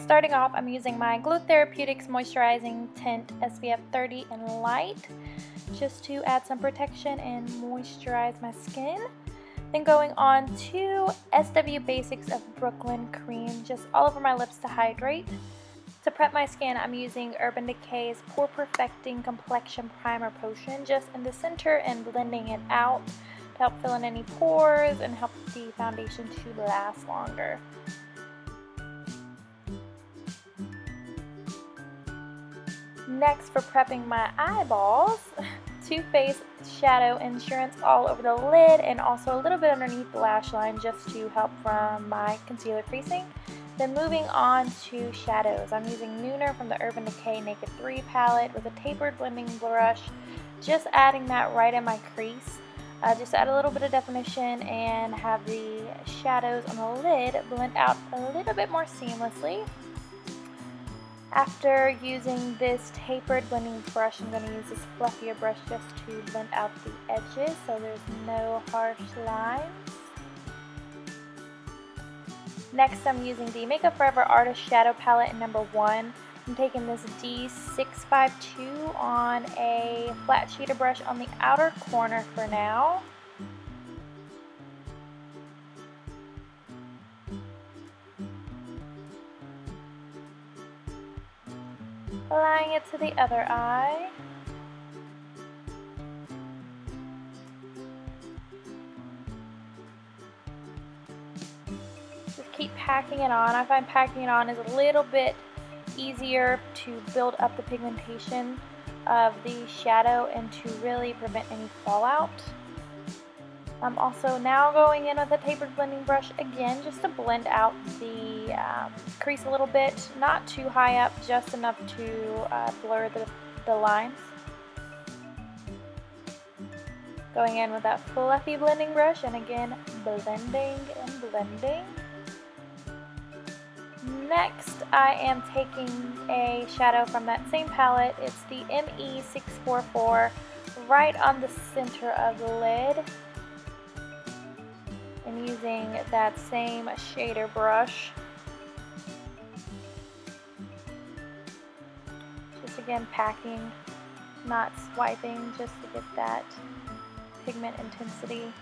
Starting off, I'm using my Therapeutics Moisturizing Tint SPF 30 in Light just to add some protection and moisturize my skin. Then going on to SW Basics of Brooklyn Cream just all over my lips to hydrate. To prep my skin, I'm using Urban Decay's Pore Perfecting Complexion Primer Potion just in the center and blending it out to help fill in any pores and help the foundation to last longer. Next, for prepping my eyeballs, Too Faced Shadow Insurance all over the lid and also a little bit underneath the lash line just to help from my concealer creasing. Then moving on to shadows, I'm using Nooner from the Urban Decay Naked 3 palette with a tapered blending brush, just adding that right in my crease. Just add a little bit of definition and have the shadows on the lid blend out a little bit more seamlessly. After using this tapered blending brush, I'm going to use this fluffier brush just to blend out the edges so there's no harsh lines. Next, I'm using the Makeup Forever Artist Shadow Palette in number 1. I'm taking this D652 on a flat shader brush on the outer corner for now. Applying it to the other eye. Just keep packing it on. I find packing it on is a little bit easier to build up the pigmentation of the shadow and to really prevent any fallout. I'm also now going in with a tapered blending brush again just to blend out the crease a little bit, not too high up, just enough to blur the lines. Going in with that fluffy blending brush and again blending and blending. Next, I am taking a shadow from that same palette. It's the ME644 right on the center of the lid. And using that same shader brush. Just again packing, not swiping, just to get that pigment intensity.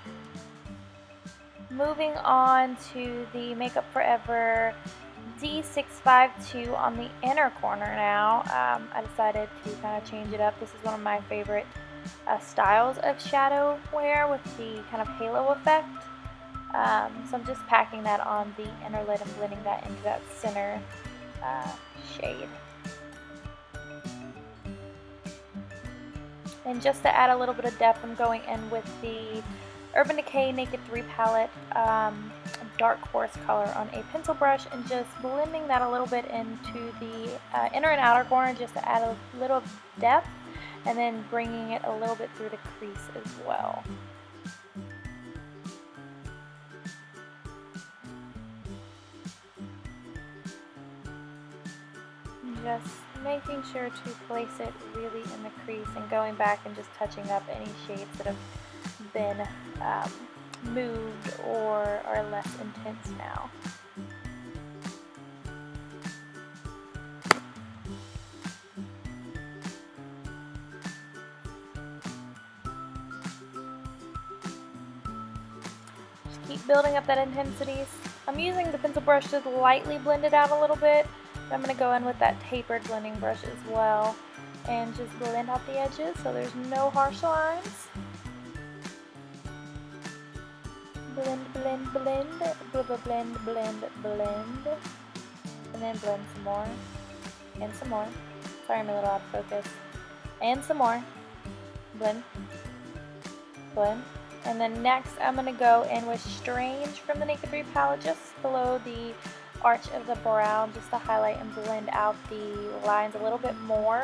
Moving on to the Makeup Forever D652 on the inner corner now. I decided to kind of change it up. This is one of my favorite styles of shadow wear with the kind of halo effect. So I'm just packing that on the inner lid and blending that into that center shade. And just to add a little bit of depth, I'm going in with the Urban Decay Naked 3 palette, dark forest color on a pencil brush and just blending that a little bit into the inner and outer corner just to add a little depth and then bringing it a little bit through the crease as well. Just making sure to place it really in the crease and going back and just touching up any shades that have been moved or are less intense now. Just keep building up that intensity. I'm using the pencil brush to lightly blend it out a little bit. I'm going to go in with that tapered blending brush as well and just blend out the edges so there's no harsh lines. Blend, blend, blend, blend, blend, blend, and then blend some more, and some more. Sorry, I'm a little out of focus. And some more. Blend, blend. And then next I'm going to go in with Strange from the Naked 3 palette just below the arch of the brow just to highlight and blend out the lines a little bit more.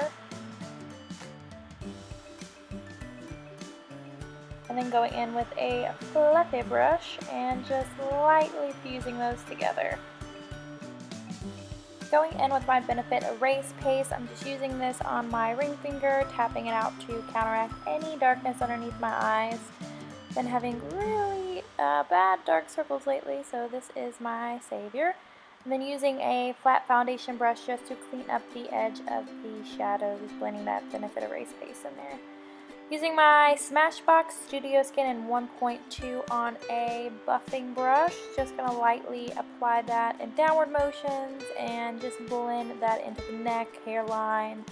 And then going in with a fluffy brush and just lightly fusing those together. Going in with my Benefit Erase Paste, I'm just using this on my ring finger, tapping it out to counteract any darkness underneath my eyes. Been having really bad dark circles lately, so this is my savior. And then using a flat foundation brush just to clean up the edge of the shadows, blending that Benefit Erase base in there. Using my Smashbox Studio Skin in 1.2 on a buffing brush, just going to lightly apply that in downward motions and just blend that into the neck, hairline,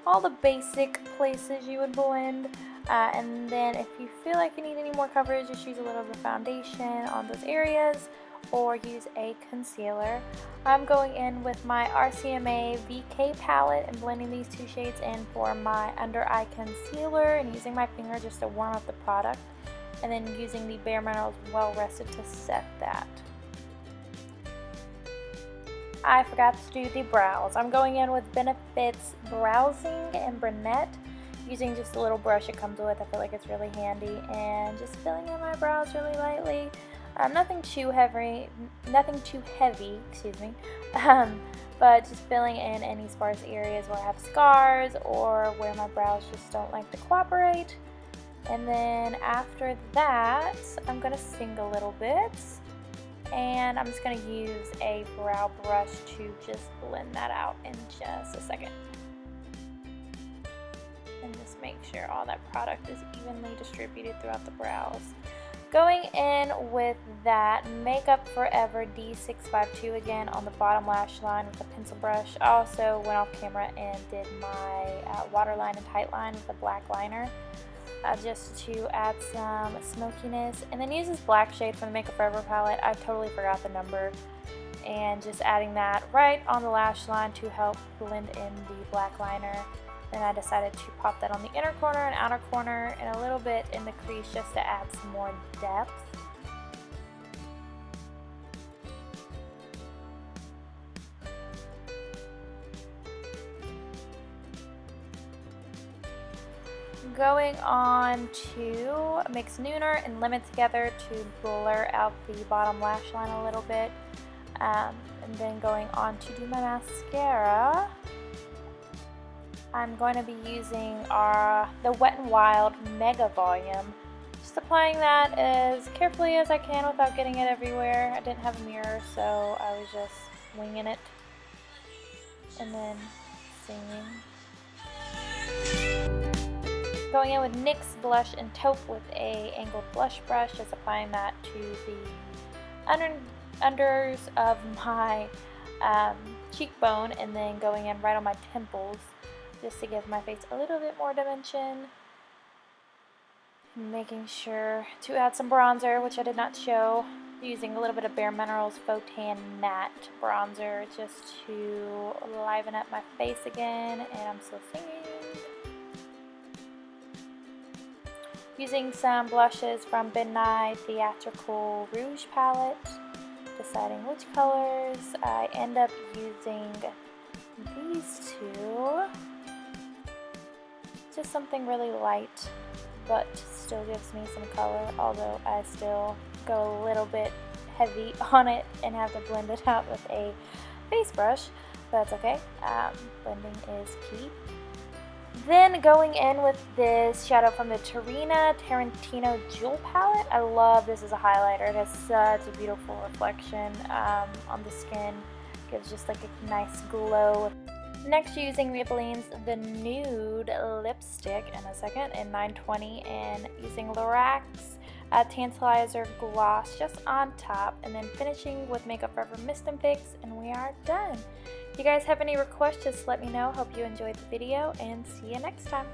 all the basic places you would blend. And then if you feel like you need any more coverage, just use a little bit of foundation on those areas or use a concealer. I'm going in with my RCMA VK Palette and blending these two shades in for my under eye concealer and using my finger just to warm up the product, and then using the Bare Minerals Well Rested to set that. I forgot to do the brows. I'm going in with Benefit's Browsing and Brunette, using just a little brush it comes with. I feel like it's really handy, and just filling in my brows really lightly. Nothing too heavy, excuse me, but just filling in any sparse areas where I have scars or where my brows just don't like to cooperate. And then after that, I'm going to sing a little bit, and I'm just going to use a brow brush to just blend that out in just a second. And just make sure all that product is evenly distributed throughout the brows. Going in with that Makeup Forever D652 again on the bottom lash line with a pencil brush. I also went off camera and did my waterline and tight line with a black liner just to add some smokiness. And then use this black shade from the Makeup Forever palette. I totally forgot the number. And just adding that right on the lash line to help blend in the black liner. Then I decided to pop that on the inner corner and outer corner and a little bit in the crease just to add some more depth. Going on to mix Nooner and Lemon together to blur out the bottom lash line a little bit. And then going on to do my mascara. I'm going to be using the Wet n Wild Mega Volume. Just applying that as carefully as I can without getting it everywhere. I didn't have a mirror, so I was just winging it and then singing. Going in with NYX Blush and Taupe with a angled blush brush, just applying that to the unders of my cheekbone, and then going in right on my temples, just to give my face a little bit more dimension. Making sure to add some bronzer, which I did not show. Using a little bit of Bare Minerals Faux Tan Matte Bronzer just to liven up my face again, and I'm still singing. Using some blushes from Midnight Theatrical Rouge Palette. Deciding which colors. I end up using these two. Just something really light, but still gives me some color, although I still go a little bit heavy on it and have to blend it out with a face brush, but that's okay. Blending is key. Then going in with this shadow from the Tarantino Jewel Palette. I love this as a highlighter. It has such a beautiful reflection on the skin. Gives just like a nice glow. Next, using Maybelline's The Nude lipstick in a second in 920, and using Lorac's TANtalizer gloss just on top, and then finishing with Makeup Forever Mist and Fix, and we are done. If you guys have any requests, just let me know. Hope you enjoyed the video, and see you next time.